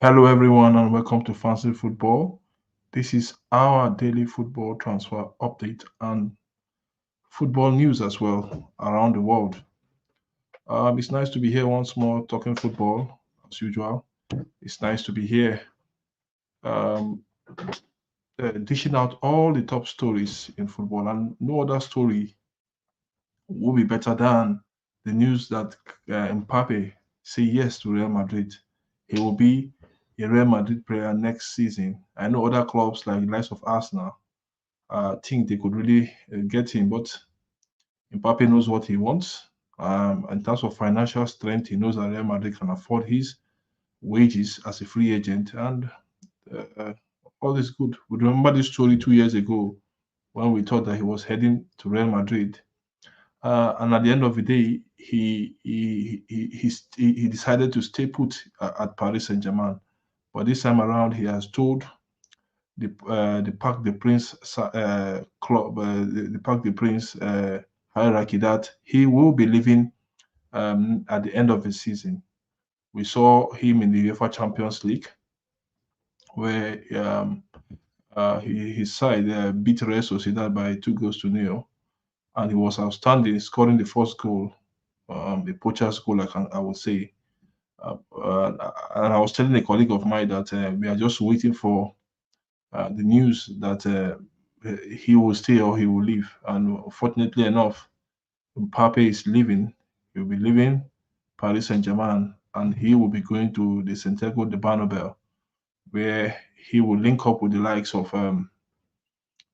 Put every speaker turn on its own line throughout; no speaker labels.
Hello, everyone, and welcome to Fancy Football. This is our daily football transfer update and football news as well around the world. It's nice to be here once more talking football as usual. It's nice to be here um, dishing out all the top stories in football, and no other story will be better than the news that Mbappe say yes to Real Madrid. He will be a Real Madrid player next season. I know other clubs like the likes of Arsenal think they could really get him, but Mbappe knows what he wants. In terms of financial strength, he knows that Real Madrid can afford his wages as a free agent, and uh, uh, all is good. We remember this story 2 years ago when we thought that he was heading to Real Madrid, and at the end of the day, he decided to stay put at Paris Saint-Germain. But this time around, he has told the Parc des Princes club, the Parc des Princes hierarchy that he will be leaving at the end of the season. We saw him in the UEFA Champions League, where his side beat Real Sociedad by 2 goals to 0, and he was outstanding, scoring the first goal, the poacher's goal, I would say. And I was telling a colleague of mine that we are just waiting for the news that he will stay or he will leave. And fortunately enough, Mbappe is leaving. He'll be leaving Paris Saint-Germain, and he will be going to the Santiago de Bernabeu, where he will link up with the likes of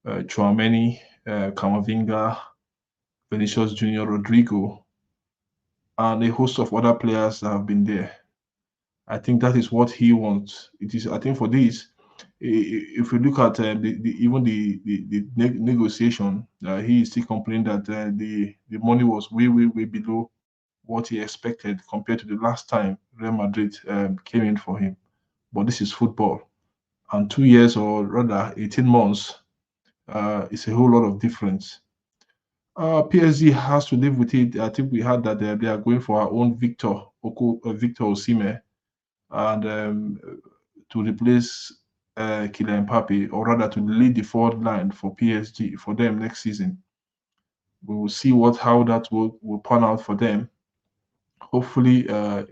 Chouameni, Camavinga, Vinicius Junior, Rodrigo, and a host of other players that have been there. I think that is what he wants. It is. I think for this, if you look at even the negotiation, he is still complaining that the money was way below what he expected compared to the last time Real Madrid came in for him. But this is football, and 2 years or rather 18 months is a whole lot of difference. PSG has to live with it. I think we heard that they are going for our own Victor Osimhen, and to replace Kylian Mbappe, or rather to lead the forward line for PSG for them next season. We will see how that will pan out for them. Hopefully, uh,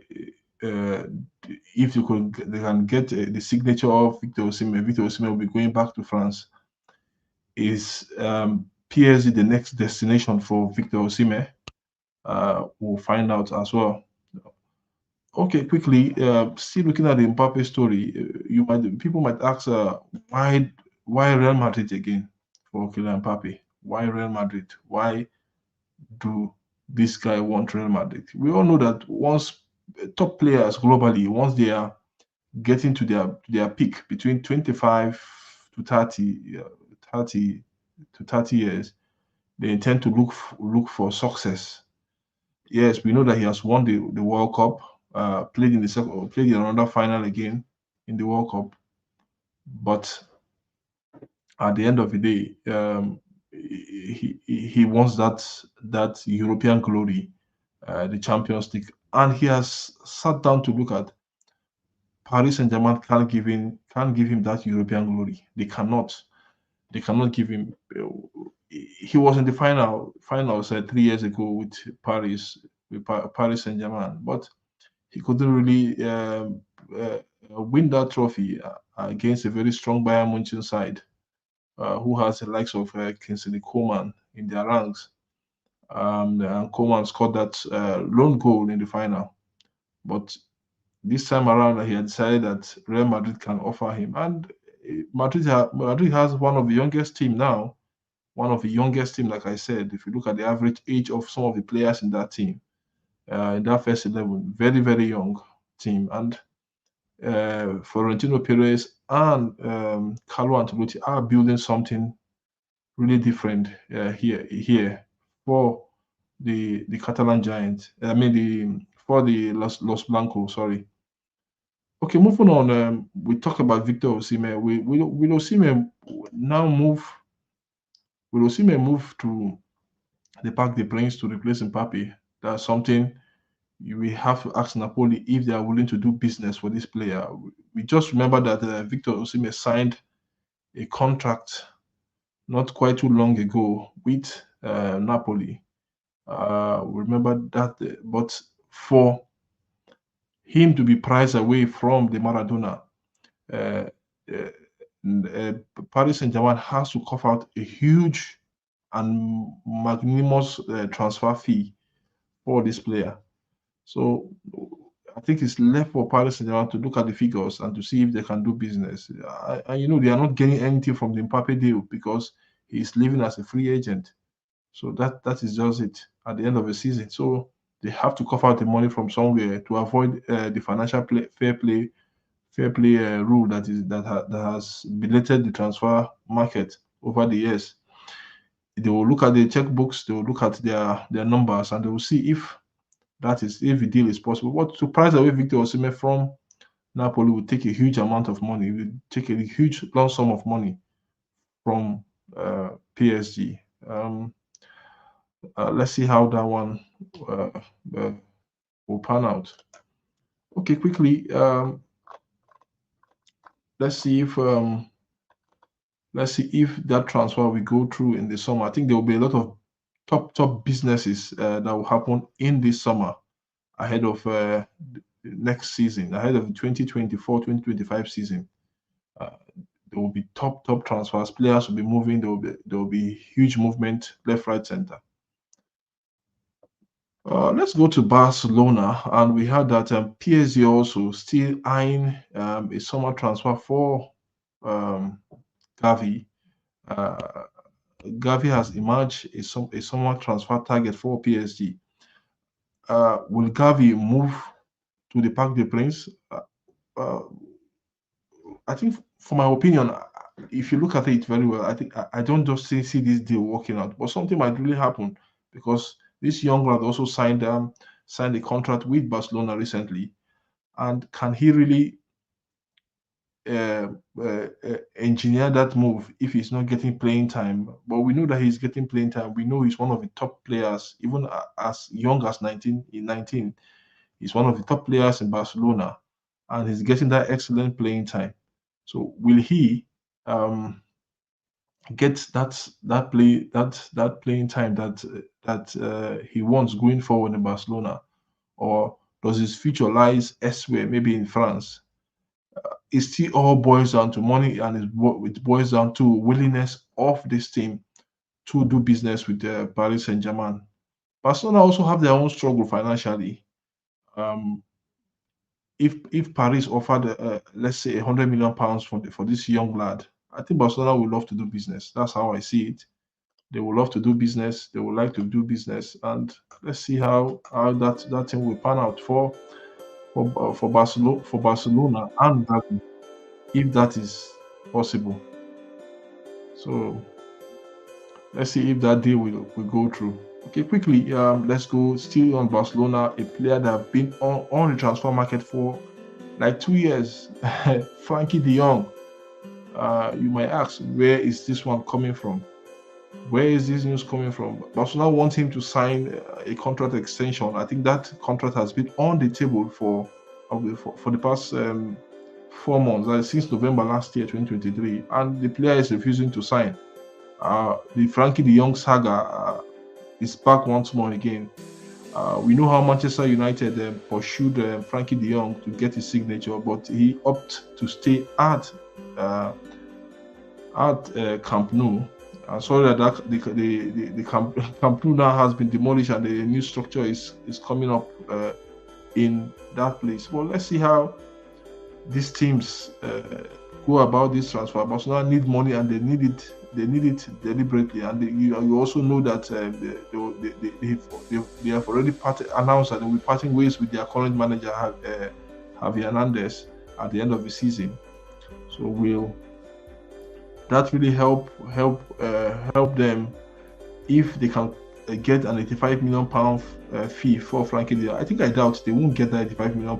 if they can get the signature of Victor Osimhen will be going back to France. Is PSG the next destination for Victor Osimhen? We'll find out as well. Okay, quickly, still looking at the Mbappe story, people might ask, why Real Madrid again for Kylian Mbappe? Why Real Madrid? Why do this guy want Real Madrid? We all know that once top players globally, once they are getting to their peak between 25 to 30, 30 to 30 years, they intend to look for success. Yes, we know that he has won the World Cup, played in another final again in the World Cup. But at the end of the day, he wants that European glory, the Champions League, and he has sat down to look at Paris Saint-Germain can't give him that European glory. They cannot give him. He was in the finals 3 years ago with Paris Saint-Germain, but he couldn't really win that trophy against a very strong Bayern Munich side, who has the likes of Kingsley Coman in their ranks. And Coman scored that lone goal in the final. But this time around, he had decided that Real Madrid can offer him. And Madrid has one of the youngest team now, like I said. If you look at the average age of some of the players in that team, in that first 11, very, very young team. And Florentino Perez and Carlo Ancelotti are building something really different here for the Catalan Giants. I mean for the Los Blancos. Sorry. Okay, moving on. We talk about Victor Osimhen. Will Osimhen now move? Will Osimhen move to the Parc des Princes to replace Mbappe? That's something you will have to ask Napoli if they are willing to do business for this player. We just remember that Victor Osimhen signed a contract not quite too long ago with Napoli. Remember that, but for him to be priced away from the Maradona, uh, uh, Paris Saint-Germain has to cough out a huge and magnanimous transfer fee for this player. So I think it's left for Paris Saint-Germain to look at the figures and to see if they can do business. And they are not getting anything from the Mbappe deal because he's leaving as a free agent. So that is just it at the end of the season. So they have to cough out the money from somewhere to avoid the financial fair play rule that has belated the transfer market over the years. They will look at the checkbooks, they will look at their numbers, and they will see if the deal is possible. But to price away Victor Osimhen from Napoli will take a huge amount of money. It will take a huge lump sum of money from PSG. Let's see how that one uh, uh, will pan out. Okay, quickly, let's see if that transfer will go through in the summer. I think there will be a lot of top businesses that will happen in this summer ahead of the next season, ahead of the 2024-2025 season. Uh, there will be top transfers. Players will be moving. There will be huge movement left, right, center. Let's go to Barcelona, and we heard that PSG also still eyeing a summer transfer for um, Gavi. Uh, Gavi has emerged a summer transfer target for PSG. Will Gavi move to the Parc des Princes? Uh, I think, for my opinion, if you look at it very well, I think I don't just see this deal working out, but something might really happen because this young lad also signed a contract with Barcelona recently, and can he really uh, engineer that move if he's not getting playing time? But we know that he's getting playing time. We know he's one of the top players, even as young as 19. He's one of the top players in Barcelona, and he's getting that excellent playing time. So will he get that playing time that he wants going forward in Barcelona, or does his future lies elsewhere, maybe in France? It still all boils down to money, and it boils down to willingness of this team to do business with Paris Saint-Germain. Barcelona also have their own struggle financially. Um, if Paris offered, let's say, £100 million for this young lad, I think Barcelona would love to do business. That's how I see it. They would love to do business. They would like to do business, and let's see how that thing will pan out for Barcelona and Gavi, if that is possible. So let's see if that deal will go through. Okay, quickly, let's go still on Barcelona, a player that have been on the transfer market for like 2 years, Frankie de Jong. You might ask, where is this one coming from? Where is this news coming from? Barcelona wants him to sign a contract extension. I think that contract has been on the table for the past 4 months, since November last year, 2023, and the player is refusing to sign. The Frankie de Jong saga is back once more again. We know how Manchester United pursued Frankie de Jong to get his signature, but he opted to stay at Camp Nou. Sorry that the Camp Nou now has been demolished and the new structure is coming up in that place. Well, let's see how these teams go about this transfer. Barcelona need money, and they need it deliberately. And you also know that they have already announced that they will be parting ways with their current manager, Javi Hernandez, at the end of the season. So will that really help them if they can get an £85 million fee for Frankie de Jong? I think I doubt they won't get that £85 million.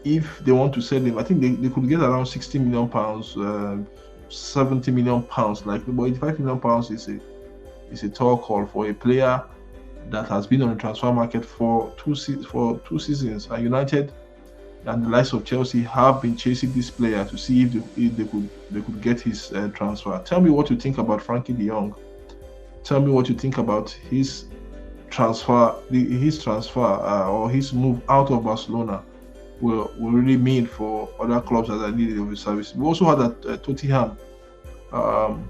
If they want to sell him, I think they could get around £60 million, £70 million. Like, but £85 million is a tall call for a player that has been on the transfer market for two seasons. And United and the likes of Chelsea have been chasing this player to see if they could get his transfer. Tell me what you think about Frankie De Jong. Tell me what you think about his transfer, or his move out of Barcelona will really mean for other clubs that are needed of his service. We also had that Tottenham um,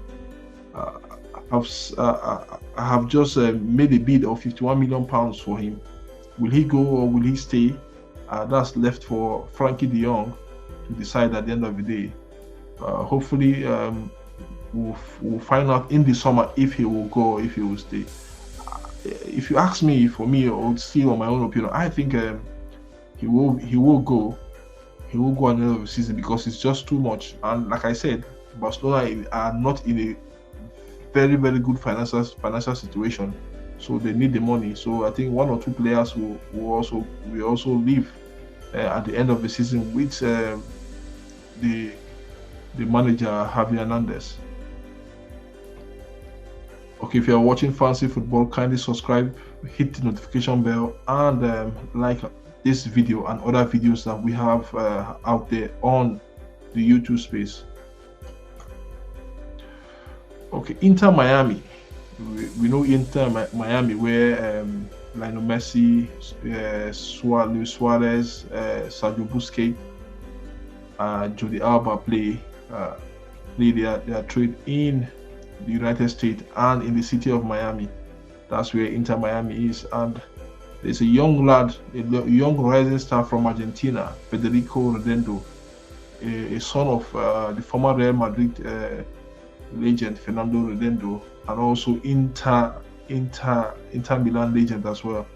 uh, have just made a bid of £51 million for him. Will he go or will he stay? That's left for Frankie De Jong to decide at the end of the day. Hopefully, we'll find out in the summer if he will go or if he will stay. If you ask me, for me, or still on my own opinion, I think he will go. He will go at the end of the season because it's just too much. And like I said, Barcelona are not in a very, very good financial situation, so they need the money. So I think one or two players will also leave at the end of the season with the manager Javi Hernandez. Okay, if you're watching Fancy Football, kindly subscribe, hit the notification bell, and like this video and other videos that we have out there on the YouTube space. Okay, Inter Miami. We know Inter Miami, where Lionel Messi, Luis Suarez, Sergio Busquets, Jordi Alba play their trade in the United States and in the city of Miami. That's where Inter Miami is. And there's a young lad, a young rising star from Argentina, Federico Redondo, a son of the former Real Madrid legend Fernando Redondo, and also Inter Milan legend as well.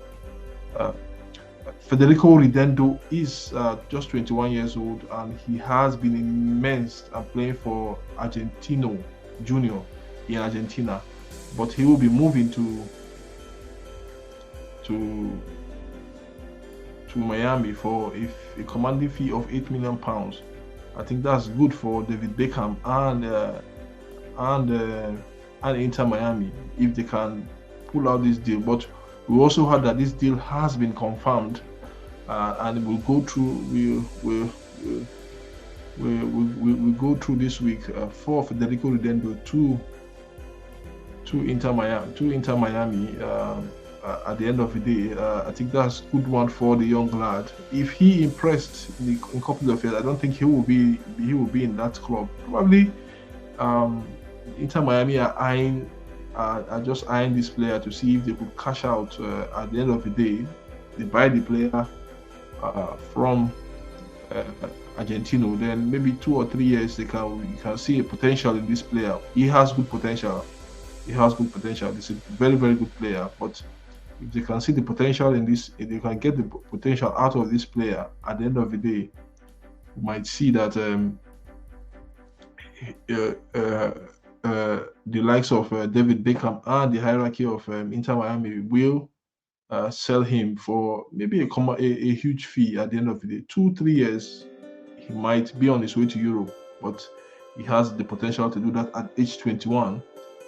Federico Redondo is just 21 years old, and he has been immense and playing for Argentino Junior in Argentina, but he will be moving to Miami for a commanding fee of £8 million. I think that's good for David Beckham and Inter Miami if they can pull out this deal. But we also heard that this deal has been confirmed, and we'll go through. We'll go through this week for Federico Redondo to Inter Miami. At the end of the day, I think that's a good one for the young lad. If he impressed in a couple of years, I don't think he will be in that club. Probably Inter Miami are just eyeing this player to see if they could cash out at the end of the day. They buy the player from Argentino, then maybe 2 or 3 years you can see a potential in this player. He has good potential. He's a very, very good player. But if they can see the potential in this, if they can get the potential out of this player, at the end of the day, you might see that the likes of David Beckham and the hierarchy of Inter Miami will sell him for maybe a huge fee at the end of the day. 2-3 years, he might be on his way to Europe, but he has the potential to do that at age 21.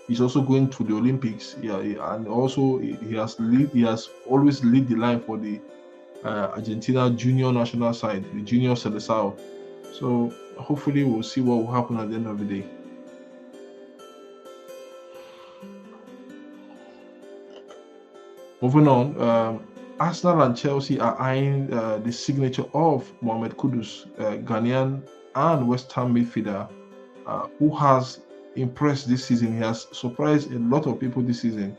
He's also going to the Olympics, and also he has always led the line for the Argentina junior national side, the Junior Seleção. So hopefully we'll see what will happen at the end of the day. Moving on, Arsenal and Chelsea are eyeing the signature of Mohamed Kudus, Ghanaian and West Ham midfielder, who has impressed this season. He has surprised a lot of people this season,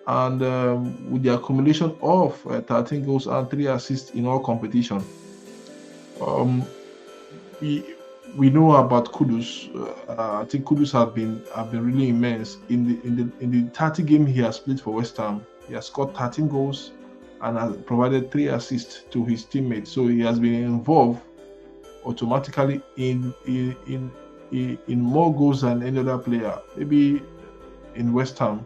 and with the accumulation of 13 goals and 3 assists in all competition, we know about Kudus. I think Kudus have been really immense in the 30 games he has played for West Ham. He has scored 13 goals and has provided 3 assists to his teammates. So he has been involved automatically in more goals than any other player, maybe in West Ham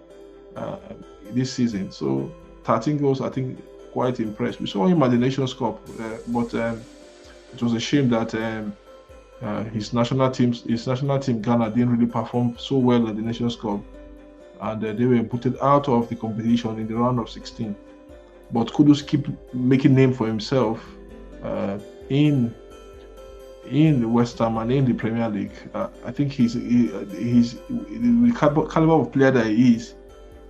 this season. So 13 goals, I think, quite impressed. We saw him at the Nations Cup, but it was a shame that his national team Ghana didn't really perform so well at the Nations Cup. and they were booted out of the competition in the round of 16. But Kudus keep making name for himself in West Ham and in the Premier League. I think he's the caliber of player that he is.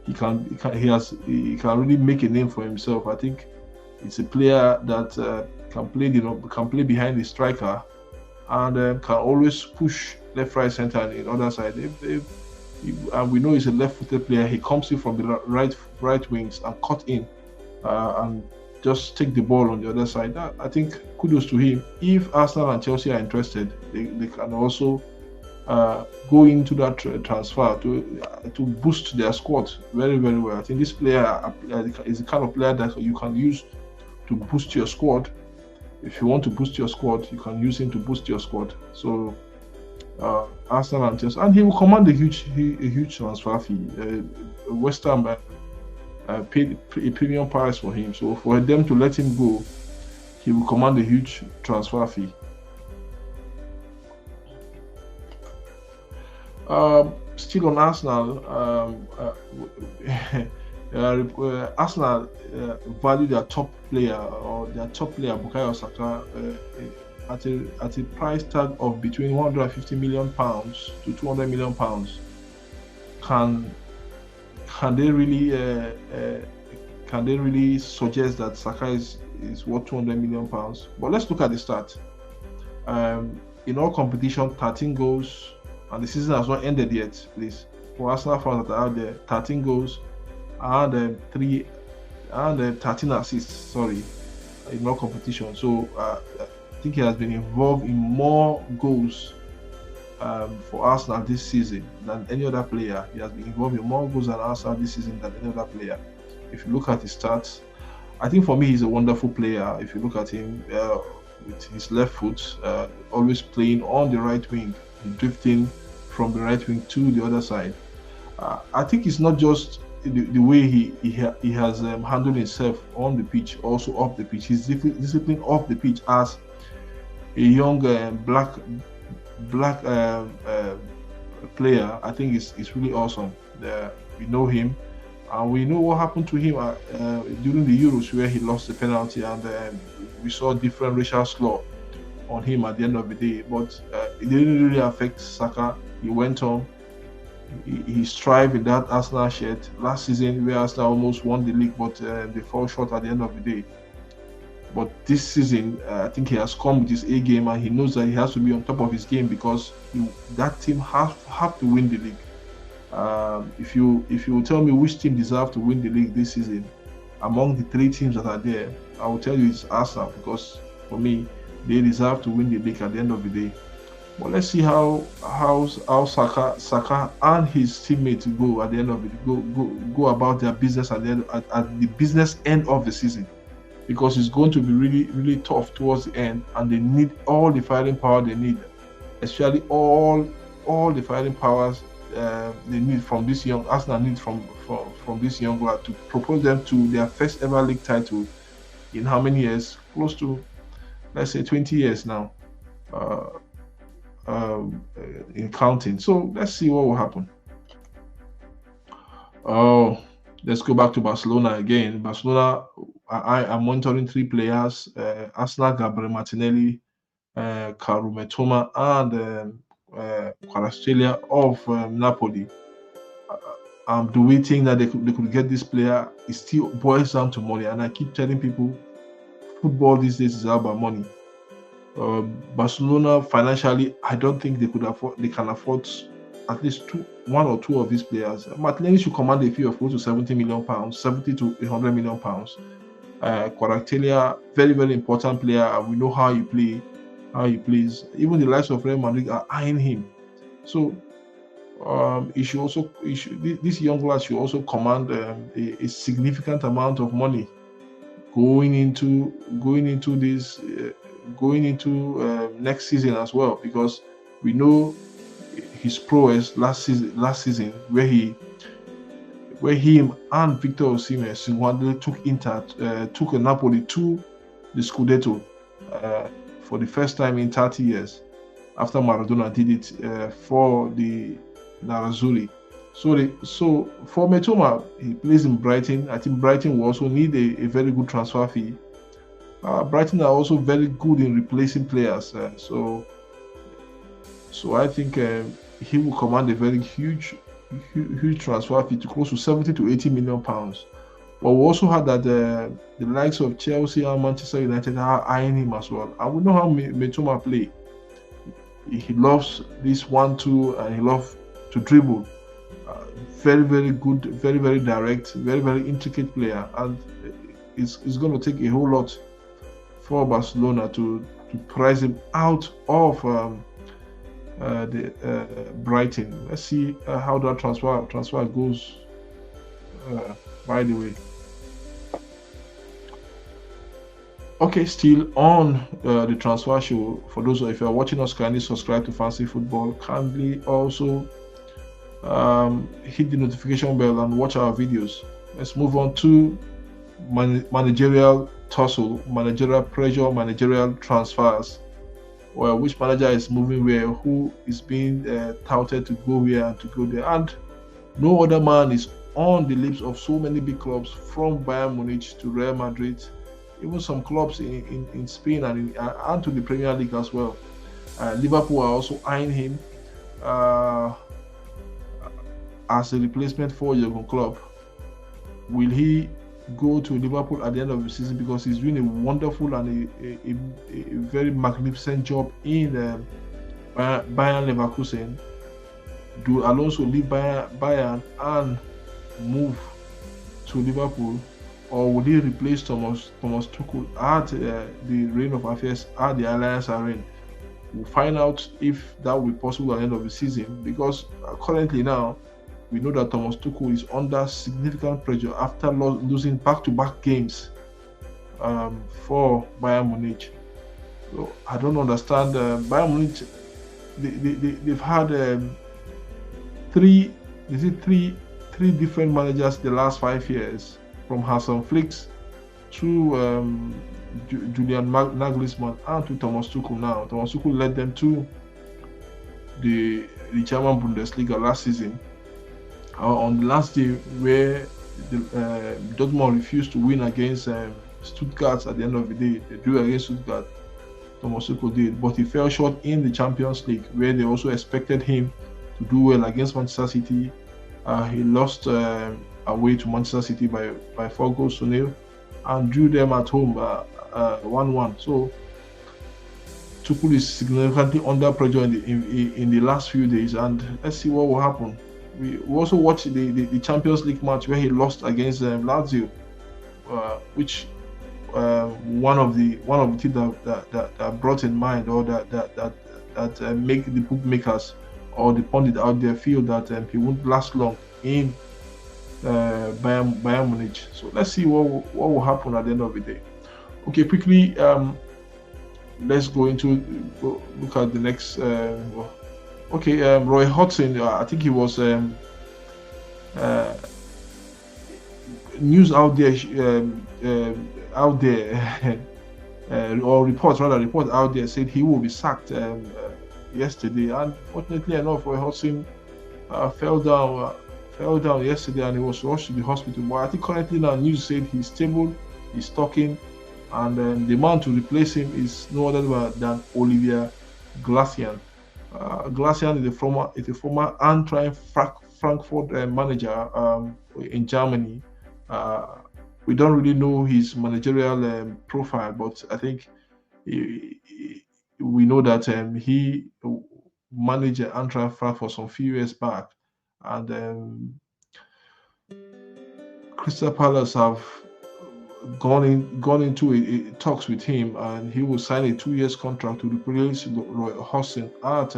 He can really make a name for himself. I think it's a player that can play behind the striker and can always push left, right, center, and in other side. And we know he's a left-footed player. He comes in from the right wings and cut in and just take the ball on the other side. I think kudos to him. If Arsenal and Chelsea are interested, they can also go into that transfer to boost their squad very, very well. I think this player is the kind of player that you can use to boost your squad. If you want to boost your squad, you can use him to boost your squad. So Arsenal and Chelsea, and he will command a huge transfer fee. West Ham paid a premium price for him. So for them to let him go, he will command a huge transfer fee. Still on Arsenal, Arsenal value their top player Bukayo Saka at a price tag of between 150 million pounds to 200 million pounds. Can they really suggest that Saka is worth 200 million pounds? But let's look at the stats. In all competition, 13 goals, and the season has not ended yet. Please, for Arsenal fans that are out there, 13 goals and 13 assists. Sorry, in all competition. So I think he has been involved in more goals for Arsenal this season than any other player. He has been involved in more goals than Arsenal this season than any other player. If you look at his stats, I think for me he's a wonderful player. If you look at him with his left foot, always playing on the right wing, drifting from the right wing to the other side. I think it's not just the way he has handled himself on the pitch, also off the pitch. His discipline off the pitch as a young black player, I think is really awesome. We know him, and we know what happened to him during the Euros, where he lost the penalty, and we saw different racial slur on him at the end of the day. But it didn't really affect Saka. He went on. He strived in that Arsenal shirt last season, where Arsenal almost won the league, but they fall short at the end of the day. But this season, I think he has come with his A game, and he knows that he has to be on top of his game because that team have to win the league. If you tell me which team deserve to win the league this season, among the three teams that are there, I will tell you it's Arsenal, because for me, they deserve to win the league at the end of the day. But let's see how Saka and his teammates go at the end of it. Go about their business at the business end of the season, because it's going to be really, really tough towards the end, and they need all the firing power they need, especially all the firing powers they need from this young Arsenal need from this young lad to propose them to their first ever league title in how many years? Close to, let's say, 20 years now. In counting. So let's see what will happen. Oh, let's go back to Barcelona again. Barcelona, I am monitoring three players: Arsenal, Gabriel Martinelli, Karu Mitoma, and Kvaratskhelia of Napoli. Do we think that they could get this player? It still boils down to money, and I keep telling people, football these days is all about money. Barcelona financially, I don't think they can afford at least one or two of these players. Martinelli should command a fee of close to 70 million pounds, 70 to 100 million pounds. Kvaratskhelia, very, very important player, and we know how he plays. Even the likes of Real Madrid are eyeing him. So this young lad should also command a significant amount of money going into next season as well, because we know his prowess last season where him and Victor Osimhen single-handedly took Napoli to the Scudetto for the first time in 30 years, after Maradona did it for the Nerazzurri. So for Metoma, he plays in Brighton. I think Brighton will also need a very good transfer fee. Brighton are also very good in replacing players. So I think he will command a very huge transfer fee to close to 70 to 80 million pounds. But we also had that the likes of Chelsea and Manchester United are eyeing him as well. And we know how Metoma play. He loves this 1-2 and he loves to dribble. Very good, very direct, very intricate player, and it's going to take a whole lot for Barcelona to price him out of the Brighton. Let's see how that transfer goes. By the way, okay, still on the transfer show. For those if you are watching us, kindly subscribe to Fancy Football. Kindly also hit the notification bell and watch our videos. Let's move on to managerial tussle, managerial pressure, managerial transfers. Well, which manager is moving where, who is being touted to go where and to go there. And no other man is on the lips of so many big clubs, from Bayern Munich to Real Madrid, even some clubs in Spain and to the Premier League as well. Liverpool are also eyeing him as a replacement for Jurgen Klopp. Will he go to Liverpool at the end of the season, because he's doing a wonderful and a very magnificent job in Bayern Leverkusen? Do Alonso leave Bayern and move to Liverpool, or would he replace Thomas Tuchel at the reign of affairs at the Allianz Arena? We'll find out if that will be possible at the end of the season, because currently now we know that Thomas Tuchel is under significant pressure after losing back-to-back games for Bayern Munich. So I don't understand. Bayern Munich, they've had three different managers the last 5 years, from Hansi Flick to Julian Nagelsmann and to Thomas Tuchel now. Thomas Tuchel led them to the German Bundesliga last season. On the last day where Dortmund refused to win against Stuttgart at the end of the day, they drew against Stuttgart, Thomas Tuchel did, but he fell short in the Champions League, where they also expected him to do well against Manchester City. He lost away to Manchester City by 4-0, and drew them at home 1-1. So Tuchel is significantly under pressure in the last few days, and let's see what will happen. We also watched the Champions League match where he lost against Lazio, which one of the teams that brought in mind, or that make the bookmakers or the pundit out there feel that he won't last long in Bayern Munich. So let's see what will happen at the end of the day. Okay, quickly, let's go look at the next. Okay, Roy Hodgson, I think he was news out there, or reports out there said he will be sacked yesterday. Unfortunately enough, Roy Hodgson fell down yesterday and he was rushed to the hospital. But I think currently now news said he's stable, he's talking, and the man to replace him is no other than Olivier Glacian. Glacian is a former Eintracht Frankfurt manager in Germany. We don't really know his managerial profile, but I think we know that he managed Eintracht Frankfurt some few years back, and Crystal Palace have gone into talks with him, and he will sign a 2 years contract to replace Roy Hodgson at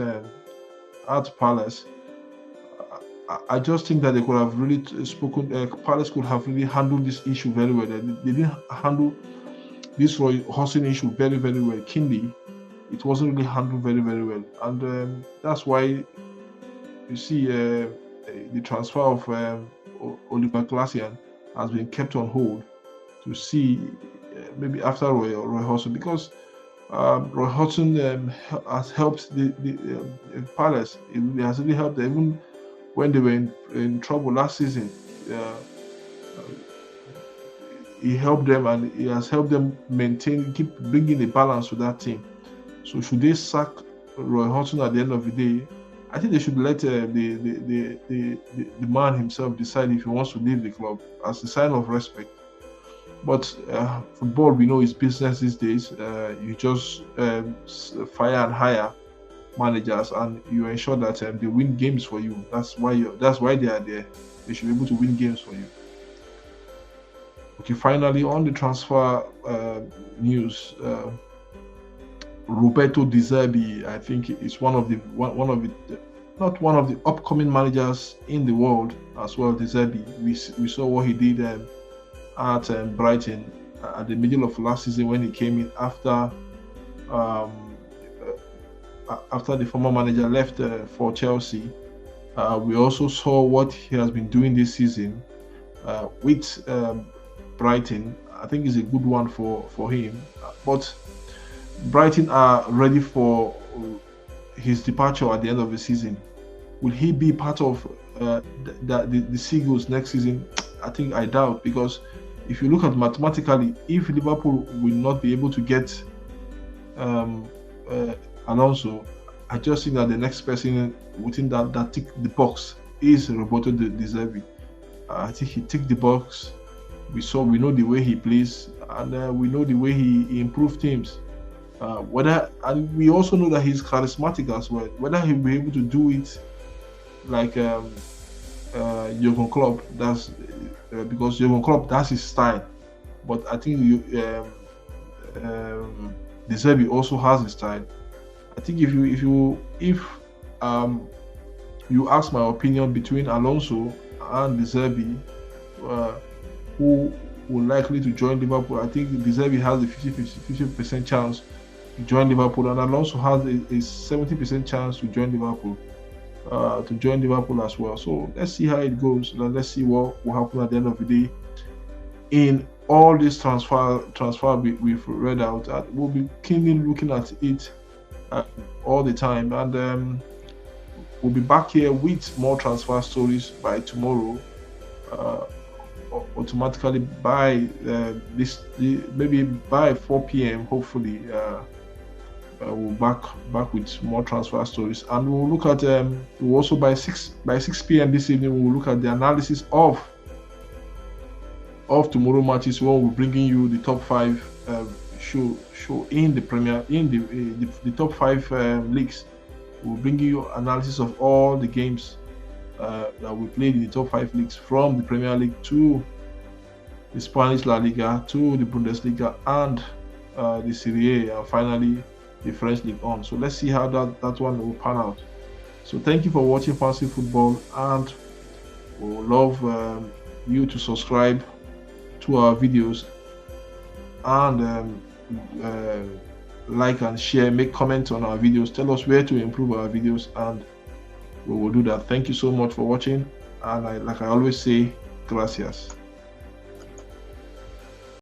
Palace. I just think that they could have really spoken. Palace could have really handled this issue very well. They didn't handle this Roy Hodgson issue very well. Keenly, it wasn't really handled very well, and that's why you see the transfer of Oliver Glacian has been kept on hold to see maybe after Roy Hodgson, because Roy Hodgson has helped the Palace. It has really helped them. Even when they were in trouble last season. He helped them, and he has helped them keep bringing the balance to that team. So should they sack Roy Hodgson at the end of the day? I think they should let the man himself decide if he wants to leave the club as a sign of respect. But football, we know, is business these days. You just fire and hire managers, and you ensure that they win games for you. That's why they are there. They should be able to win games for you. Okay, finally on the transfer news, Roberto De Zerbi, I think, is one of the not one of the upcoming managers in the world as well. De Zerbi, we saw what he did at Brighton at the middle of last season when he came in after the former manager left for Chelsea. We also saw what he has been doing this season with Brighton. I think is a good one for him. But Brighton are ready for his departure at the end of the season. Will he be part of the Seagulls next season? I think I doubt, because if you look at mathematically, if Liverpool will not be able to get Alonso, I just think that the next person within that tick the box is Roberto De Zerbi. I think he ticked the box. We know the way he plays, and we know the way he improved teams. And we also know that he's charismatic as well. Whether he'll be able to do it like Jurgen Klopp, that's because Jurgen Klopp, that's his style. But I think De Zerbi also has his style. I think if you ask my opinion between Alonso and De Zerbi, who will likely to join Liverpool, I think De Zerbi has a 50% chance to join Liverpool, and Alonso has a 70% chance to join Liverpool. As well. So let's see how it goes. Let's see what will happen at the end of the day. In all this transfer we've read out, we'll be keenly looking at it all the time, and we'll be back here with more transfer stories by tomorrow. Automatically by maybe by 4 p.m. hopefully we'll back with more transfer stories, and we'll look at we'll also by 6 p.m. this evening we'll look at the analysis of tomorrow matches, when we're bringing you the top 5 show in the the top 5 leagues. We'll bring you analysis of all the games that we played in the top 5 leagues, from the Premier League to the Spanish La Liga to the Bundesliga and the Serie A, and finally the French League on. So let's see how that one will pan out. So thank you for watching Fancy Football, and we would love you to subscribe to our videos, and like and share, make comments on our videos, tell us where to improve our videos, and we will do that. Thank you so much for watching, and like I always say, gracias.